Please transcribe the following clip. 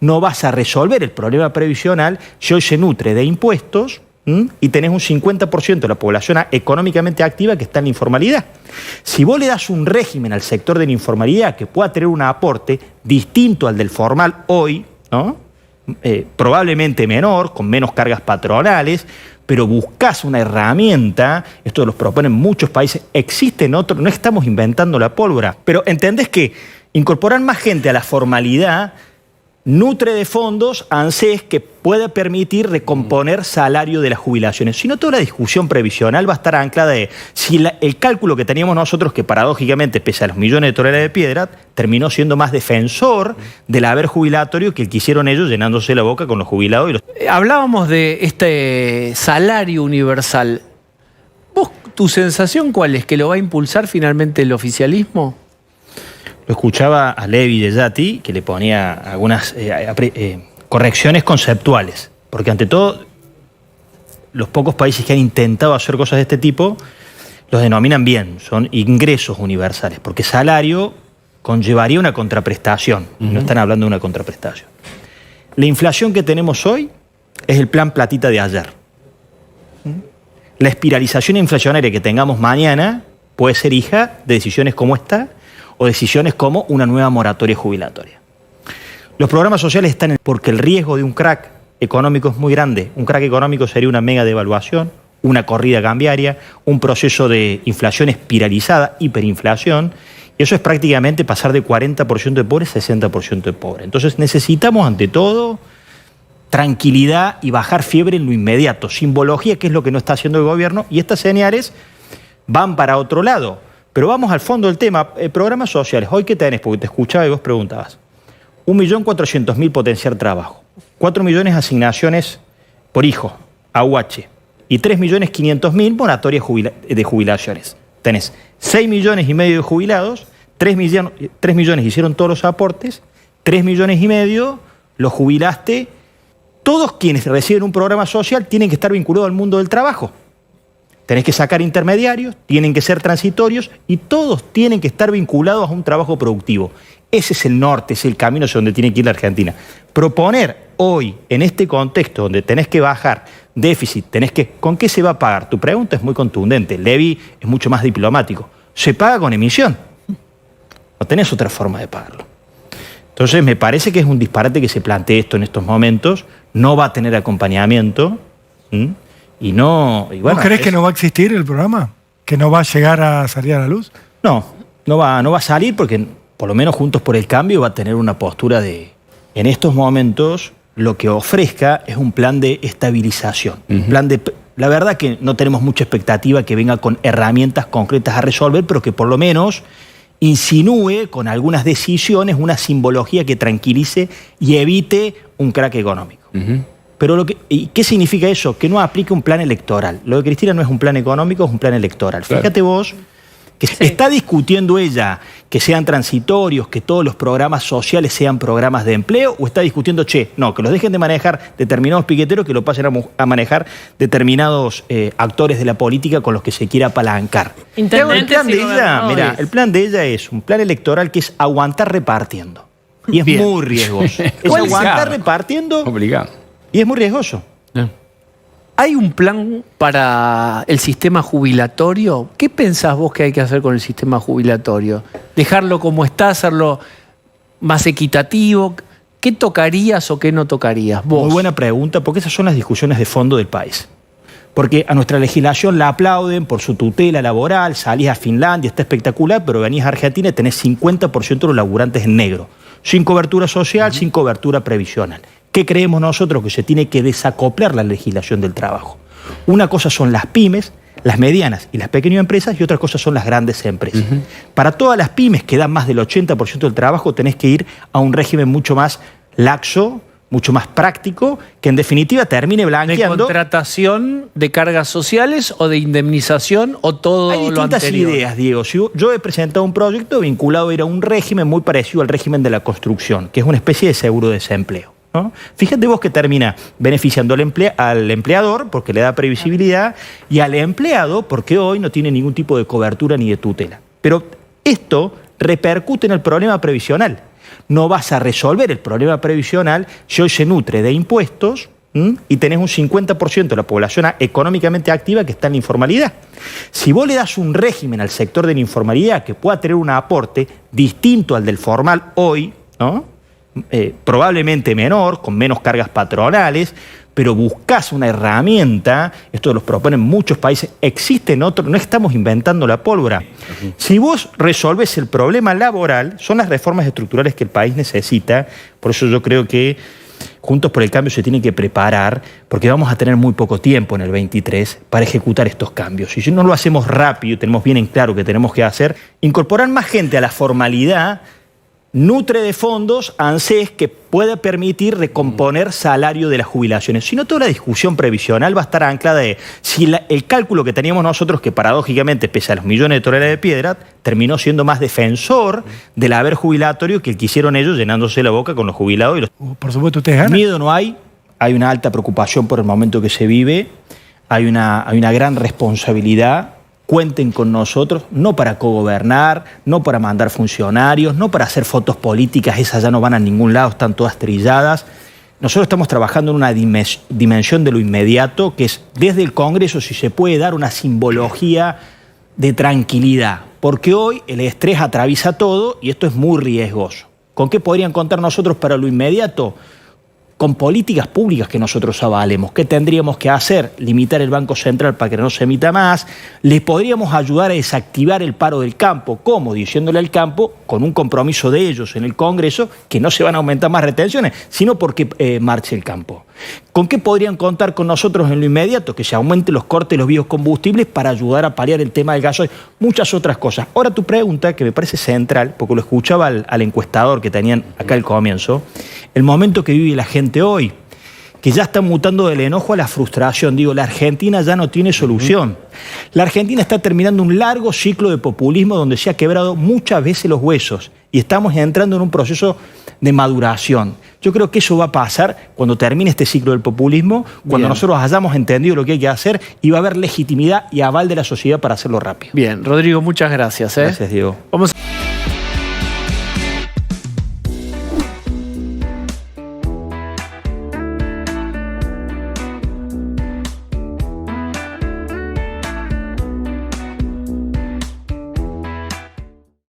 no vas a resolver el problema previsional si hoy se nutre de impuestos y tenés un 50% de la población económicamente activa que está en la informalidad. Si vos le das un régimen al sector de la informalidad que pueda tener un aporte distinto al del formal hoy, ¿no? Probablemente menor, con menos cargas patronales, pero buscás una herramienta, esto lo proponen muchos países, existen otros, no estamos inventando la pólvora, pero entendés que incorporar más gente a la formalidad nutre de fondos ANSES que pueda permitir recomponer salario de las jubilaciones. Si no, toda la discusión previsional va a estar anclada de si el cálculo que teníamos nosotros, que paradójicamente, pese a los millones de toneladas de piedra, terminó siendo más defensor del haber jubilatorio que el que hicieron ellos llenándose la boca con los jubilados. Hablábamos de este salario universal. ¿Vos, tu sensación cuál es? ¿Que lo va a impulsar finalmente el oficialismo? Lo escuchaba a Levi de Yati, que le ponía algunas correcciones conceptuales, porque ante todo, los pocos países que han intentado hacer cosas de este tipo, los denominan bien, son ingresos universales, porque salario conllevaría una contraprestación, no están hablando de una contraprestación. La inflación que tenemos hoy es el plan platita de ayer. La espiralización inflacionaria que tengamos mañana puede ser hija de decisiones como esta, o decisiones como una nueva moratoria jubilatoria. Los programas sociales están porque el riesgo de un crack económico es muy grande. Un crack económico sería una mega devaluación, una corrida cambiaria, un proceso de inflación espiralizada, hiperinflación, y eso es prácticamente pasar de 40% de pobres a 60% de pobres. Entonces necesitamos, ante todo, tranquilidad y bajar fiebre en lo inmediato. Simbología, que es lo que no está haciendo el gobierno, y estas señales van para otro lado. Pero vamos al fondo del tema. Programas sociales, ¿hoy qué tenés? Porque te escuchaba y vos preguntabas. 1.400.000 potenciar trabajo. 4 millones asignaciones por hijo, AUH. Y 3.500.000 moratorias de jubilaciones. Tenés 6,5 millones de jubilados, 3 millones hicieron todos los aportes, 3,5 millones los jubilaste. Todos quienes reciben un programa social tienen que estar vinculados al mundo del trabajo. Tenés que sacar intermediarios, tienen que ser transitorios y todos tienen que estar vinculados a un trabajo productivo. Ese es el norte, es el camino hacia donde tiene que ir la Argentina. Proponer hoy, en este contexto donde tenés que bajar déficit, ¿con qué se va a pagar? Tu pregunta es muy contundente. Levi es mucho más diplomático. Se paga con emisión. No tenés otra forma de pagarlo. Entonces me parece que es un disparate que se plantee esto en estos momentos. No va a tener acompañamiento. Y bueno, ¿Vos creés que no va a existir el programa? ¿Que no va a llegar a salir a la luz? No va a salir porque por lo menos Juntos por el Cambio va a tener una postura de... En estos momentos lo que ofrezca es un plan de estabilización. La verdad que no tenemos mucha expectativa que venga con herramientas concretas a resolver, pero que por lo menos insinúe con algunas decisiones una simbología que tranquilice y evite un crack económico. Pero ¿y qué significa eso? Que no aplique un plan electoral. Lo de Cristina no es un plan económico, es un plan electoral. Claro. Fíjate vos que está discutiendo ella que sean transitorios, que todos los programas sociales sean programas de empleo, o está discutiendo, que los dejen de manejar determinados piqueteros, que lo pasen a manejar determinados actores de la política con los que se quiera apalancar. El plan de ella, mirá, el plan de ella es un plan electoral que es aguantar repartiendo. Y es muy riesgoso. Es aguantar repartiendo. Obligado. Y es muy riesgoso. ¿Hay un plan para el sistema jubilatorio? ¿Qué pensás vos que hay que hacer con el sistema jubilatorio? ¿Dejarlo como está, hacerlo más equitativo? ¿Qué tocarías o qué no tocarías vos? Muy buena pregunta, porque esas son las discusiones de fondo del país. Porque a nuestra legislación la aplauden por su tutela laboral, salís a Finlandia, está espectacular, pero venís a Argentina y tenés 50% de los laburantes en negro. Sin cobertura social, sin cobertura previsional. ¿Qué creemos nosotros? Que se tiene que desacoplar la legislación del trabajo. Una cosa son las pymes, las medianas y las pequeñas empresas, y otra cosa son las grandes empresas. Para todas las pymes que dan más del 80% del trabajo, tenés que ir a un régimen mucho más laxo, mucho más práctico, que en definitiva termine blanqueando... ¿De contratación de cargas sociales o de indemnización o todo lo anterior? Hay distintas ideas, Diego. Yo he presentado un proyecto vinculado a ir a un régimen muy parecido al régimen de la construcción, que es una especie de seguro de desempleo, ¿no? Fíjate vos que termina beneficiando al empleador porque le da previsibilidad y al empleado porque hoy no tiene ningún tipo de cobertura ni de tutela. Pero esto repercute en el problema previsional. No vas a resolver el problema previsional si hoy se nutre de impuestos y tenés un 50% de la población económicamente activa que está en la informalidad. Si vos le das un régimen al sector de la informalidad que pueda tener un aporte distinto al del formal hoy, ¿no? Probablemente menor, con menos cargas patronales, pero buscás una herramienta, esto los proponen muchos países, existen otros, no estamos inventando la pólvora. Si vos resolves el problema laboral, son las reformas estructurales que el país necesita, por eso yo creo que Juntos por el Cambio se tiene que preparar, porque vamos a tener muy poco tiempo en el 23 para ejecutar estos cambios. Y si no lo hacemos rápido, tenemos bien en claro que tenemos que hacer, incorporar más gente a la formalidad, nutre de fondos ANSES que pueda permitir recomponer salario de las jubilaciones. Si no, toda la discusión previsional va a estar anclada de si el cálculo que teníamos nosotros, que paradójicamente, pese a los millones de toneladas de piedra, terminó siendo más defensor del haber jubilatorio que el que hicieron ellos llenándose la boca con los jubilados. Y los... Por supuesto, ustedes ganan. Miedo no hay una alta preocupación por el momento que se vive, hay una gran responsabilidad. Cuenten con nosotros, no para cogobernar, no para mandar funcionarios, no para hacer fotos políticas, esas ya no van a ningún lado, están todas trilladas. Nosotros estamos trabajando en una dimensión de lo inmediato, que es desde el Congreso, si se puede dar una simbología de tranquilidad, porque hoy el estrés atraviesa todo y esto es muy riesgoso. ¿Con qué podrían contar nosotros para lo inmediato? Con políticas públicas que nosotros avalemos. ¿Qué tendríamos que hacer? Limitar el Banco Central para que no se emita más. Les podríamos ayudar a desactivar el paro del campo. ¿Cómo? Diciéndole al campo, con un compromiso de ellos en el Congreso, que no se van a aumentar más retenciones, sino porque marche el campo. ¿Con qué podrían contar con nosotros en lo inmediato? Que se aumenten los cortes de los biocombustibles para ayudar a paliar el tema del gasoil. Muchas otras cosas. Ahora tu pregunta, que me parece central, porque lo escuchaba al encuestador que tenían acá al comienzo, el momento que vive la gente hoy, que ya está mutando del enojo a la frustración. Digo, la Argentina ya no tiene solución. La Argentina está terminando un largo ciclo de populismo donde se ha quebrado muchas veces los huesos y estamos entrando en un proceso de maduración. Yo creo que eso va a pasar cuando termine este ciclo del populismo, cuando nosotros hayamos entendido lo que hay que hacer y va a haber legitimidad y aval de la sociedad para hacerlo rápido. Bien, Rodrigo, muchas gracias. Gracias, Diego. Vamos a...